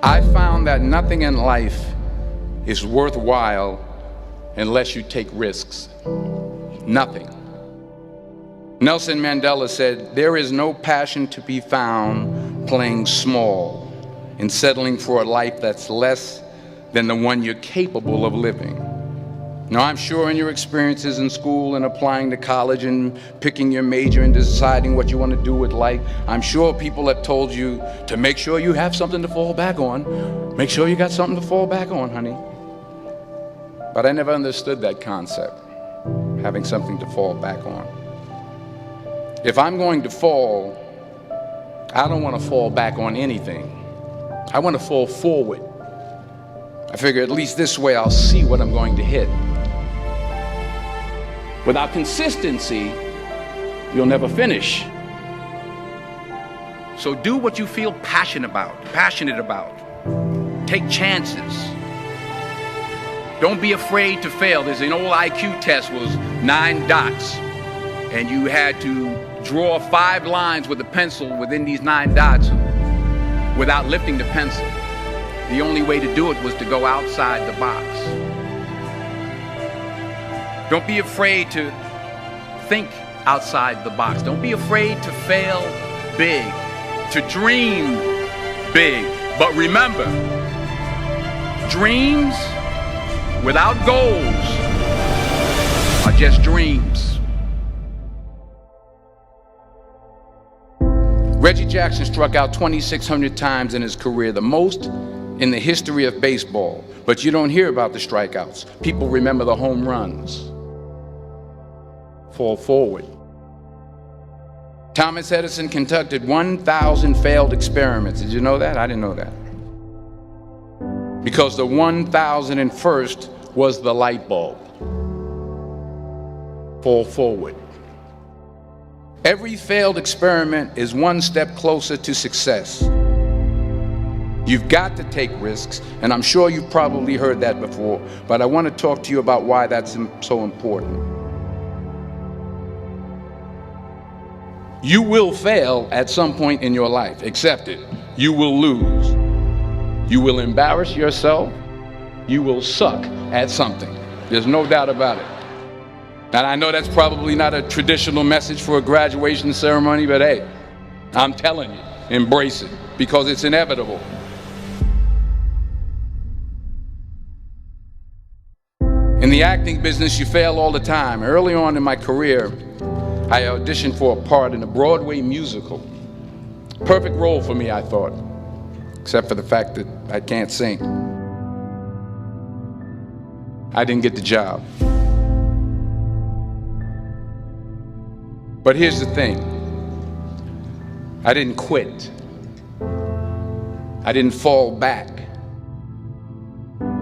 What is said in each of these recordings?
I found that nothing in life is worthwhile unless you take risks. Nothing. Nelson Mandela said, "There is no passion to be found playing small and settling for a life that's less than the one you're capable of living." Now, I'm sure in your experiences in school and applying to college and picking your major and deciding what you want to do with life, I'm sure people have told you to make sure you have something to fall back on. Make sure you got something to fall back on, honey. But I never understood that concept, having something to fall back on. If I'm going to fall, I don't want to fall back on anything. I want to fall forward. I figure at least this way I'll see what I'm going to hit. Without consistency, you'll never finish. So do what you feel passionate about. Take chances. Don't be afraid to fail. There's an old IQ test, was 9 dots, and you had to draw 5 lines with a pencil within these 9 dots without lifting the pencil. The only way to do it was to go outside the box. Don't be afraid to think outside the box. Don't be afraid to fail big, to dream big. But remember, dreams without goals are just dreams. Reggie Jackson struck out 2,600 times in his career, the most in the history of baseball. But you don't hear about the strikeouts. People remember the home runs. Fall forward. Thomas Edison conducted 1,000 failed experiments. Did you know that? I didn't know that. Because the 1,001st was the light bulb. Fall forward. Every failed experiment is one step closer to success. You've got to take risks, and I'm sure you've probably heard that before, but I want to talk to you about why that's so important. You will fail at some point in your life. Accept it. You will lose. You will embarrass yourself. You will suck at something. There's no doubt about it. And I know that's probably not a traditional message for a graduation ceremony, but hey, I'm telling you, embrace it, because it's inevitable. In the acting business, you fail all the time. Early on in my career, I auditioned for a part in a Broadway musical. Perfect role for me, I thought, except for the fact that I can't sing. I didn't get the job. But here's the thing. I didn't quit. I didn't fall back.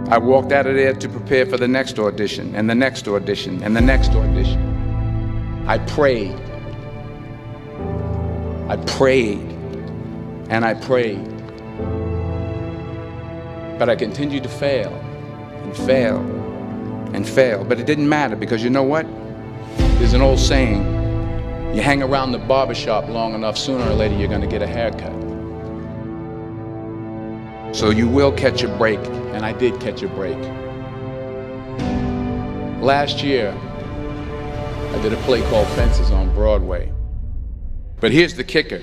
I walked out of there to prepare for the next audition, and the next audition, and the next audition. I prayed. I prayed. And I prayed. But I continued to fail and fail and fail. But it didn't matter, because you know what? There's an old saying, you hang around the barbershop long enough, sooner or later you're going to get a haircut. So you will catch a break, and I did catch a break. Last year, I did a play called Fences on Broadway. But here's the kicker.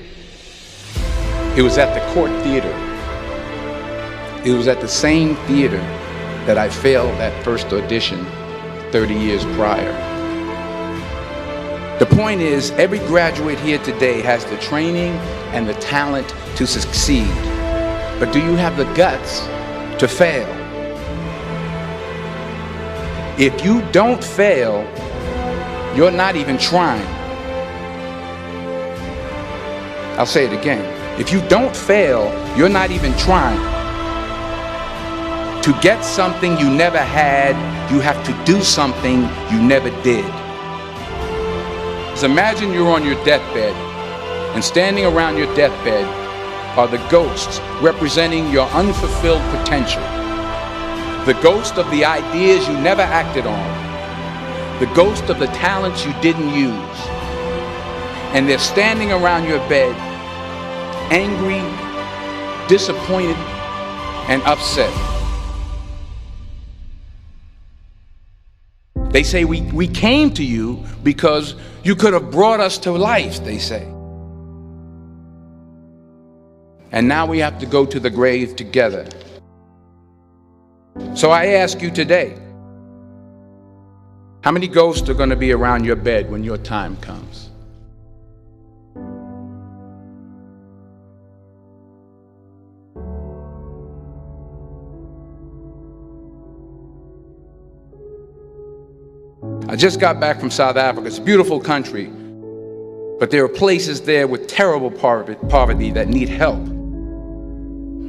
It was at the Court Theater. It was at the same theater that I failed that first audition 30 years prior. The point is, every graduate here today has the training and the talent to succeed. But do you have the guts to fail? If you don't fail, you're not even trying. I'll say it again. If you don't fail, you're not even trying. To get something you never had, you have to do something you never did. So imagine you're on your deathbed, and standing around your deathbed are the ghosts representing your unfulfilled potential. The ghost of the ideas you never acted on. The ghost of the talents you didn't use. And they're standing around your bed, angry, disappointed, and upset. They say we came to you because you could have brought us to life, they say. And now we have to go to the grave together. So I ask you today, how many ghosts are going to be around your bed when your time comes? I just got back from South Africa. It's a beautiful country, but there are places there with terrible poverty that need help.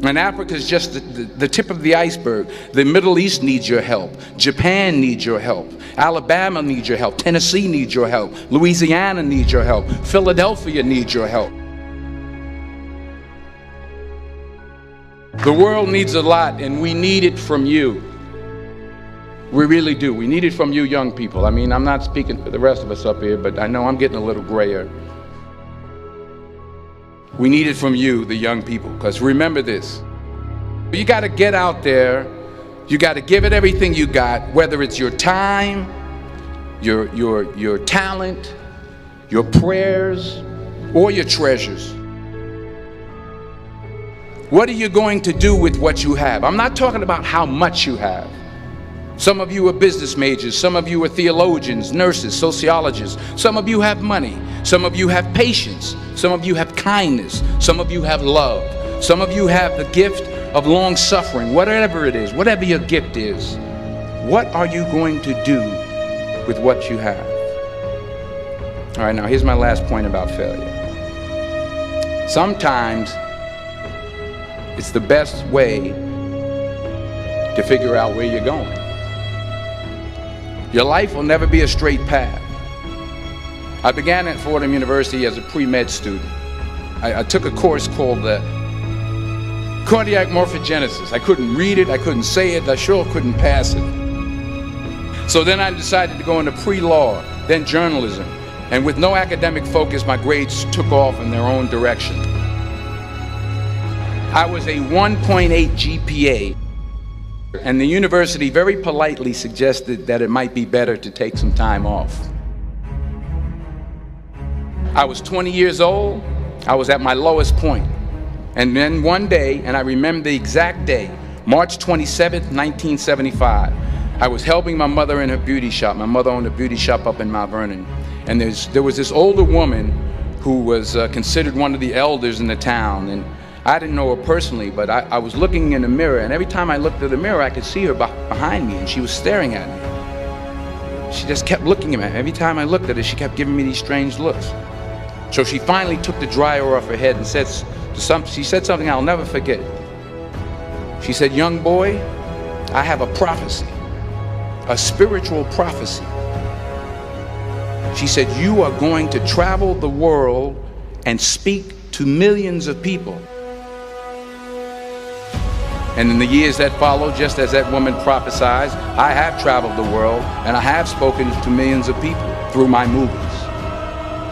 And Africa is just the tip of the iceberg. The Middle East needs your help. Japan needs your help. Alabama needs your help. Tennessee needs your help. Louisiana needs your help. Philadelphia needs your help. The world needs a lot, and we need it from you. We really do. We need it from you young people. I mean, I'm not speaking for the rest of us up here, but I know I'm getting a little grayer. We need it from you, the young people, because remember this. You got to get out there. You got to give it everything you got, whether it's your time, your talent, your prayers, or your treasures. What are you going to do with what you have? I'm not talking about how much you have. Some of you are business majors. Some of you are theologians, nurses, sociologists. Some of you have money. Some of you have patience. Some of you have kindness. Some of you have love. Some of you have the gift of long suffering. Whatever it is, whatever your gift is, what are you going to do with what you have? All right, now here's my last point about failure. Sometimes it's the best way to figure out where you're going. Your life will never be a straight path. I began at Fordham University as a pre-med student. I took a course called cardiac morphogenesis. I couldn't read it, I couldn't say it, I sure couldn't pass it. So then I decided to go into pre-law, then journalism. And with no academic focus, my grades took off in their own direction. I was a 1.8 GPA. And the university very politely suggested that it might be better to take some time off. I was 20 years old. I was at my lowest point. And then one day, and I remember the exact day, March 27th, 1975, I was helping my mother in her beauty shop. My mother owned a beauty shop up in Mount Vernon. And there was this older woman who was considered one of the elders in the town. And I didn't know her personally, but I was looking in the mirror, and every time I looked at the mirror, I could see her behind me, and she was staring at me. She just kept looking at me. Every time I looked at her, she kept giving me these strange looks. So she finally took the dryer off her head and she said something I'll never forget. She said, "Young boy, I have a prophecy, a spiritual prophecy." She said, "You are going to travel the world and speak to millions of people." And in the years that followed, just as that woman prophesied, I have traveled the world and I have spoken to millions of people through my movies.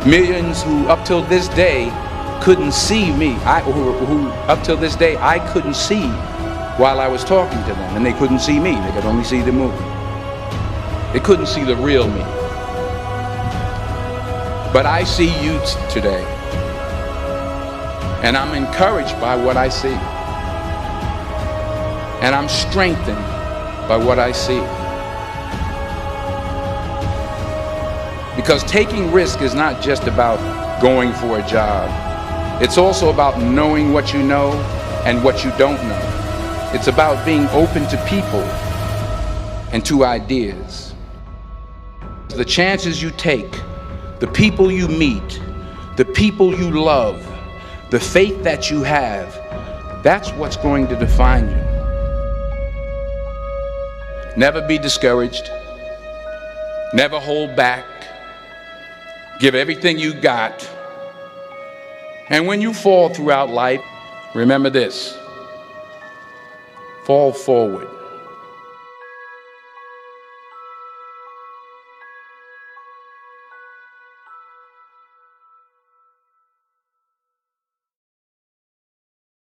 Millions who up till this day couldn't see me, who up till this day I couldn't see while I was talking to them, and they couldn't see me, they could only see the movie. They couldn't see the real me. But I see you today, and I'm encouraged by what I see. And I'm strengthened by what I see. Because taking risk is not just about going for a job. It's also about knowing what you know and what you don't know. It's about being open to people and to ideas. The chances you take, the people you meet, the people you love, the faith that you have, that's what's going to define you. Never be discouraged. Never hold back. Give everything you got. And when you fall throughout life, remember this: fall forward.